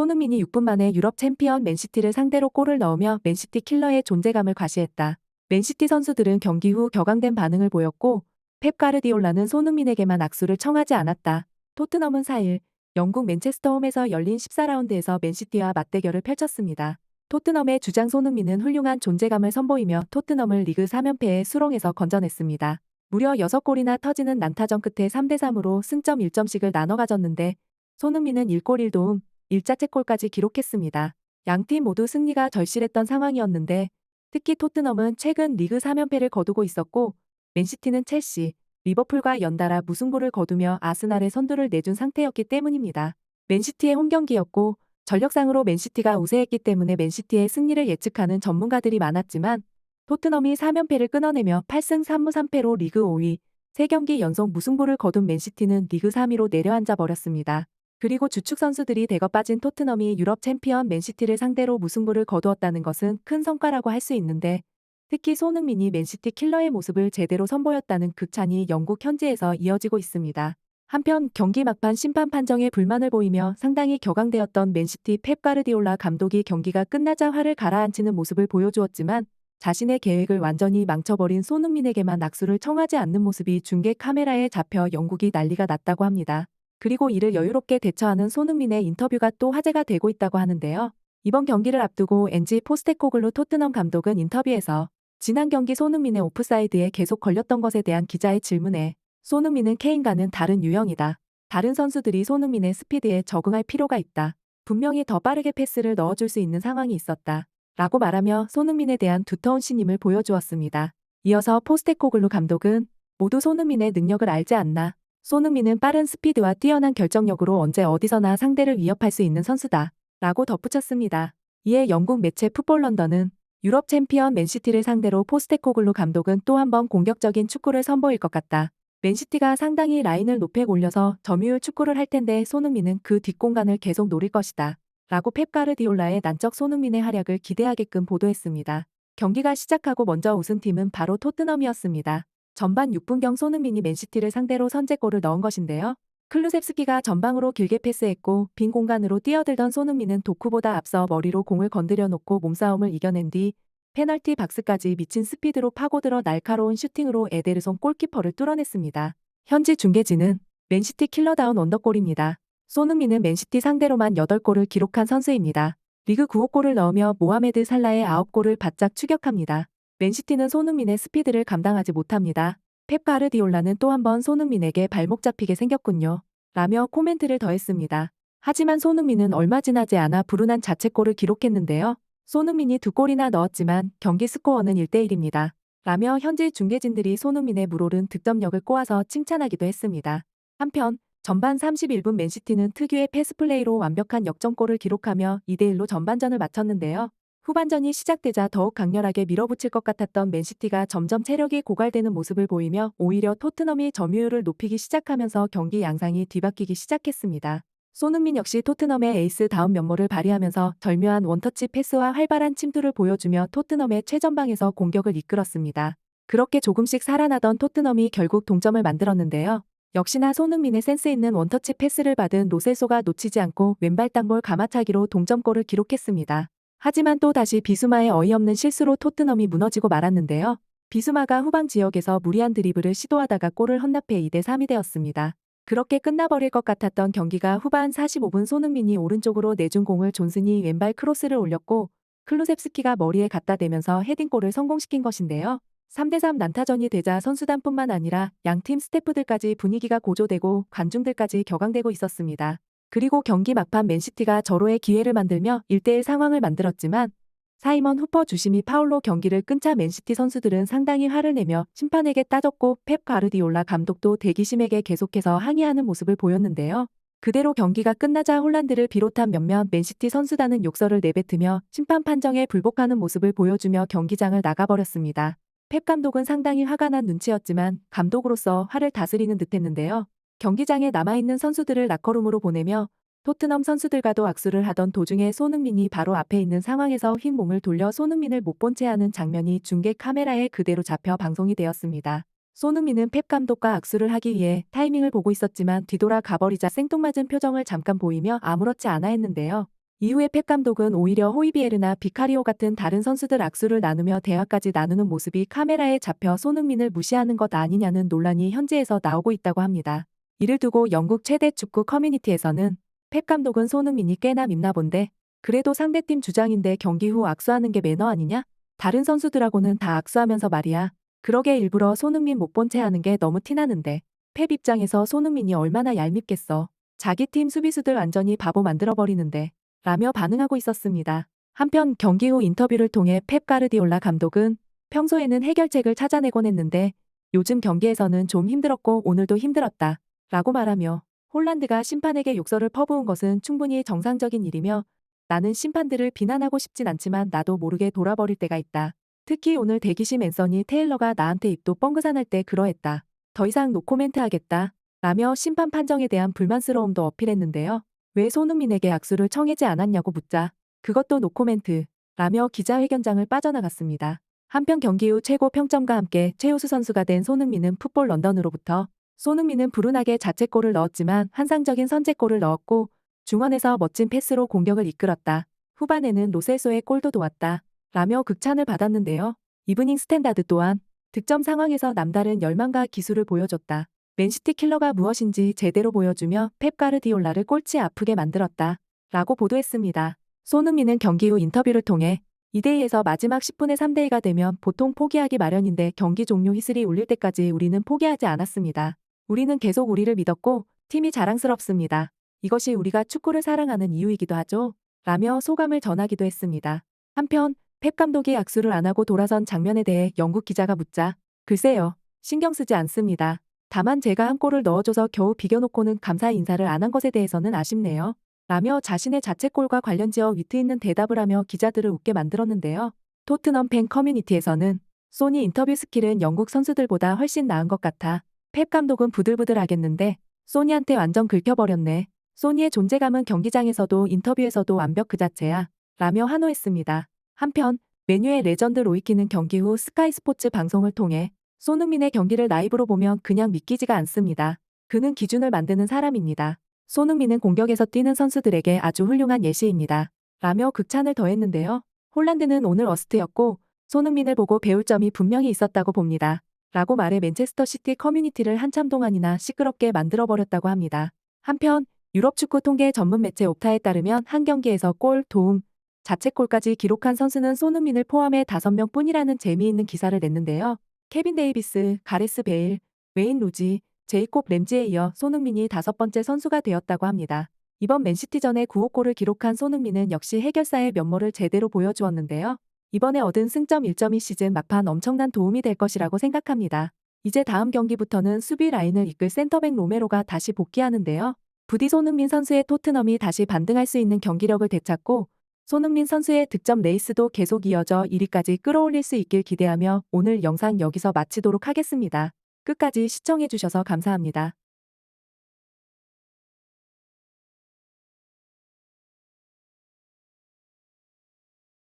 손흥민이 6분 만에 유럽 챔피언 맨시티를 상대로 골을 넣으며 맨시티 킬러의 존재감을 과시했다. 맨시티 선수들은 경기 후 격앙된 반응을 보였고 펩 가르디올라는 손흥민에게만 악수를 청하지 않았다. 토트넘은 4일 영국 맨체스터 홈에서 열린 14라운드에서 맨시티와 맞대결을 펼쳤습니다. 토트넘의 주장 손흥민은 훌륭한 존재감을 선보이며 토트넘을 리그 3연패의 수렁에서 건져냈습니다. 무려 6골이나 터지는 난타전 끝에 3대3으로 승점 1점씩을 나눠 가졌는데 손흥민은 1골 1도움, 1자책골까지 기록했습니다. 양팀 모두 승리가 절실했던 상황이었는데 특히 토트넘은 최근 리그 3연패를 거두고 있었고 맨시티는 첼시, 리버풀과 연달아 무승부를 거두며 아스날의 선두를 내준 상태였기 때문입니다. 맨시티의 홈경기였고 전력상으로 맨시티가 우세했기 때문에 맨시티의 승리를 예측하는 전문가들이 많았지만 토트넘이 3연패를 끊어내며 8승 3무 3패로 리그 5위, 3경기 연속 무승부를 거둔 맨시티는 리그 3위로 내려앉아 버렸습니다. 그리고 주축 선수들이 대거 빠진 토트넘이 유럽 챔피언 맨시티를 상대로 무승부를 거두었다는 것은 큰 성과라고 할 수 있는데 특히 손흥민이 맨시티 킬러의 모습을 제대로 선보였다는 극찬이 영국 현지에서 이어지고 있습니다. 한편 경기 막판 심판 판정에 불만을 보이며 상당히 격앙되었던 맨시티 펩 가르디올라 감독이 경기가 끝나자 화를 가라앉히는 모습을 보여주었지만 자신의 계획을 완전히 망쳐버린 손흥민에게만 악수를 청하지 않는 모습이 중계 카메라에 잡혀 영국이 난리가 났다고 합니다. 그리고 이를 여유롭게 대처하는 손흥민의 인터뷰가 또 화제가 되고 있다고 하는데요. 이번 경기를 앞두고 엔지 포스테코글루 토트넘 감독은 인터뷰에서 지난 경기 손흥민의 오프사이드에 계속 걸렸던 것에 대한 기자의 질문에 손흥민은 케인과는 다른 유형이다. 다른 선수들이 손흥민의 스피드에 적응할 필요가 있다. 분명히 더 빠르게 패스를 넣어줄 수 있는 상황이 있었다. 라고 말하며 손흥민에 대한 두터운 신임을 보여주었습니다. 이어서 포스테코글루 감독은 모두 손흥민의 능력을 알지 않나. 손흥민은 빠른 스피드와 뛰어난 결정력으로 언제 어디서나 상대를 위협할 수 있는 선수다. 라고 덧붙였습니다. 이에 영국 매체 풋볼 런던은 유럽 챔피언 맨시티를 상대로 포스테코글루 감독은 또 한 번 공격적인 축구를 선보일 것 같다. 맨시티가 상당히 라인을 높게 올려서 점유율 축구를 할 텐데 손흥민은 그 뒷공간을 계속 노릴 것이다. 라고 펩 가르디올라의 난적 손흥민의 활약을 기대하게끔 보도했습니다. 경기가 시작하고 먼저 우승팀은 바로 토트넘이었습니다. 전반 6분경 손흥민이 맨시티를 상대로 선제골을 넣은 것인데요. 클루셉스키가 전방으로 길게 패스했고 빈 공간으로 뛰어들던 손흥민은 도쿠보다 앞서 머리로 공을 건드려 놓고 몸싸움을 이겨낸 뒤 페널티 박스까지 미친 스피드로 파고들어 날카로운 슈팅으로 에데르손 골키퍼를 뚫어냈습니다. 현지 중계진은 맨시티 킬러다운 원더골입니다. 손흥민은 맨시티 상대로만 8골을 기록한 선수입니다. 리그 9호 골을 넣으며 모하메드 살라의 9골을 바짝 추격합니다. 맨시티는 손흥민의 스피드를 감당하지 못합니다. 펩 가르디올라는 또 한 번 손흥민에게 발목 잡히게 생겼군요. 라며 코멘트를 더했습니다. 하지만 손흥민은 얼마 지나지 않아 불운한 자책골을 기록했는데요. 손흥민이 2골이나 넣었지만 경기 스코어는 1대1입니다. 라며 현지 중계진들이 손흥민의 물오른 득점력을 꼬아서 칭찬하기도 했습니다. 한편 전반 31분 맨시티는 특유의 패스플레이로 완벽한 역전골을 기록하며 2대1로 전반전을 마쳤는데요. 후반전이 시작되자 더욱 강렬하게 밀어붙일 것 같았던 맨시티가 점점 체력이 고갈되는 모습을 보이며 오히려 토트넘이 점유율을 높이기 시작하면서 경기 양상이 뒤바뀌기 시작했습니다. 손흥민 역시 토트넘의 에이스다운 면모를 발휘하면서 절묘한 원터치 패스와 활발한 침투를 보여주며 토트넘의 최전방에서 공격을 이끌었습니다. 그렇게 조금씩 살아나던 토트넘이 결국 동점을 만들었는데요. 역시나 손흥민의 센스 있는 원터치 패스를 받은 로셀소가 놓치지 않고 왼발 땅볼 가마차기로 동점골을 기록했습니다. 하지만 또 다시 비수마의 어이없는 실수로 토트넘이 무너지고 말았는데요. 비수마가 후방 지역에서 무리한 드리블을 시도하다가 골을 헌납해 2대3이 되었습니다. 그렇게 끝나버릴 것 같았던 경기가 후반 45분 손흥민이 오른쪽으로 내준 공을 존슨이 왼발 크로스를 올렸고 클루셉스키가 머리에 갖다 대면서 헤딩골을 성공시킨 것인데요. 3대3 난타전이 되자 선수단뿐만 아니라 양팀 스태프들까지 분위기가 고조되고 관중들까지 격앙되고 있었습니다. 그리고 경기 막판 맨시티가 절호의 기회를 만들며 1대1 상황을 만들었지만 사이먼 후퍼 주심이 파울로 경기를 끊자 맨시티 선수들은 상당히 화를 내며 심판에게 따졌고 펩 가르디올라 감독도 대기심에게 계속해서 항의하는 모습을 보였는데요. 그대로 경기가 끝나자 홀란드를 비롯한 몇몇 맨시티 선수단은 욕설을 내뱉으며 심판 판정에 불복하는 모습을 보여주며 경기장을 나가버렸습니다. 펩 감독은 상당히 화가 난 눈치였지만 감독으로서 화를 다스리는 듯했는데요. 경기장에 남아있는 선수들을 라커룸으로 보내며 토트넘 선수들과도 악수를 하던 도중에 손흥민이 바로 앞에 있는 상황에서 휙 몸을 돌려 손흥민을 못 본 채 하는 장면이 중계 카메라에 그대로 잡혀 방송이 되었습니다. 손흥민은 펩 감독과 악수를 하기 위해 타이밍을 보고 있었지만 뒤돌아 가버리자 생뚱맞은 표정을 잠깐 보이며 아무렇지 않아 했는데요. 이후에 펩 감독은 오히려 호이비에르나 비카리오 같은 다른 선수들 악수를 나누며 대화까지 나누는 모습이 카메라에 잡혀 손흥민을 무시하는 것 아니냐는 논란이 현지에서 나오고 있다고 합니다. 이를 두고 영국 최대 축구 커뮤니티에서는 펩 감독은 손흥민이 꽤나 밉나 본데 그래도 상대팀 주장인데 경기 후 악수하는 게 매너 아니냐? 다른 선수들하고는 다 악수하면서 말이야. 그러게 일부러 손흥민 못 본 채 하는 게 너무 티나는데 펩 입장에서 손흥민이 얼마나 얄밉겠어. 자기 팀 수비수들 완전히 바보 만들어버리는데 라며 반응하고 있었습니다. 한편 경기 후 인터뷰를 통해 펩 가르디올라 감독은 평소에는 해결책을 찾아내곤 했는데 요즘 경기에서는 좀 힘들었고 오늘도 힘들었다 라고 말하며 홀란드가 심판에게 욕설을 퍼부은 것은 충분히 정상적인 일이며 나는 심판들을 비난하고 싶진 않지만 나도 모르게 돌아버릴 때가 있다. 특히 오늘 대기심 앤서니 테일러가 나한테 입도 뻥긋안할 때 그러했다. 더 이상 노코멘트 하겠다 라며 심판 판정에 대한 불만스러움도 어필했는데요. 왜 손흥민에게 악수를 청하지 않았냐고 묻자 그것도 노코멘트 라며 기자회견장을 빠져나갔습니다. 한편 경기 후 최고 평점과 함께 최우수 선수가 된 손흥민은 풋볼 런던으로부터 손흥민은 불운하게 자책골을 넣었지만 환상적인 선제골을 넣었고 중원에서 멋진 패스로 공격을 이끌었다. 후반에는 로셀소의 골도 도왔다. 라며 극찬을 받았는데요. 이브닝 스탠다드 또한 득점 상황에서 남다른 열망과 기술을 보여줬다. 맨시티 킬러가 무엇인지 제대로 보여주며 펩 가르디올라를 꼴찌 아프게 만들었다. 라고 보도했습니다. 손흥민은 경기 후 인터뷰를 통해 2대2에서 마지막 10분에 3대2가 되면 보통 포기하기 마련인데 경기 종료 휘슬이 울릴 때까지 우리는 포기하지 않았습니다. 우리는 계속 우리를 믿었고 팀이 자랑스럽습니다. 이것이 우리가 축구를 사랑하는 이유이기도 하죠. 라며 소감을 전하기도 했습니다. 한편 펩 감독이 악수를 안 하고 돌아선 장면에 대해 영국 기자가 묻자 글쎄요. 신경 쓰지 않습니다. 다만 제가 한 골을 넣어줘서 겨우 비겨놓고는 감사 인사를 안 한 것에 대해서는 아쉽네요. 라며 자신의 자책골과 관련지어 위트 있는 대답을 하며 기자들을 웃게 만들었는데요. 토트넘 팬 커뮤니티에서는 소니 인터뷰 스킬은 영국 선수들보다 훨씬 나은 것 같아. 펩 감독은 부들부들하겠는데 소니한테 완전 긁혀버렸네. 소니의 존재감은 경기장에서도 인터뷰에서도 완벽 그 자체야. 라며 환호했습니다. 한편 맨유의 레전드 로이키는 경기 후 스카이 스포츠 방송을 통해 손흥민의 경기를 라이브로 보면 그냥 믿기지가 않습니다. 그는 기준을 만드는 사람입니다. 손흥민은 공격에서 뛰는 선수들에게 아주 훌륭한 예시입니다. 라며 극찬을 더했는데요. 홀란드는 오늘 워스트였고 손흥민을 보고 배울 점이 분명히 있었다고 봅니다. 라고 말해 맨체스터 시티 커뮤니티를 한참 동안이나 시끄럽게 만들어버렸다고 합니다. 한편 유럽 축구 통계 전문 매체 옵타에 따르면 한 경기에서 골, 도움, 자책골까지 기록한 선수는 손흥민을 포함해 5명 뿐이라는 재미있는 기사를 냈는데요. 케빈 데이비스, 가레스 베일, 웨인 루지, 제이콥 램지에 이어 손흥민이 5번째 선수가 되었다고 합니다. 이번 맨시티전에 9호 골을 기록한 손흥민은 역시 해결사의 면모를 제대로 보여주었는데요. 이번에 얻은 승점 1점이 시즌 막판 엄청난 도움이 될 것이라고 생각합니다. 이제 다음 경기부터는 수비 라인을 이끌 센터백 로메로가 다시 복귀하는데요. 부디 손흥민 선수의 토트넘이 다시 반등할 수 있는 경기력을 되찾고 손흥민 선수의 득점 레이스도 계속 이어져 1위까지 끌어올릴 수 있길 기대하며 오늘 영상 여기서 마치도록 하겠습니다. 끝까지 시청해주셔서 감사합니다.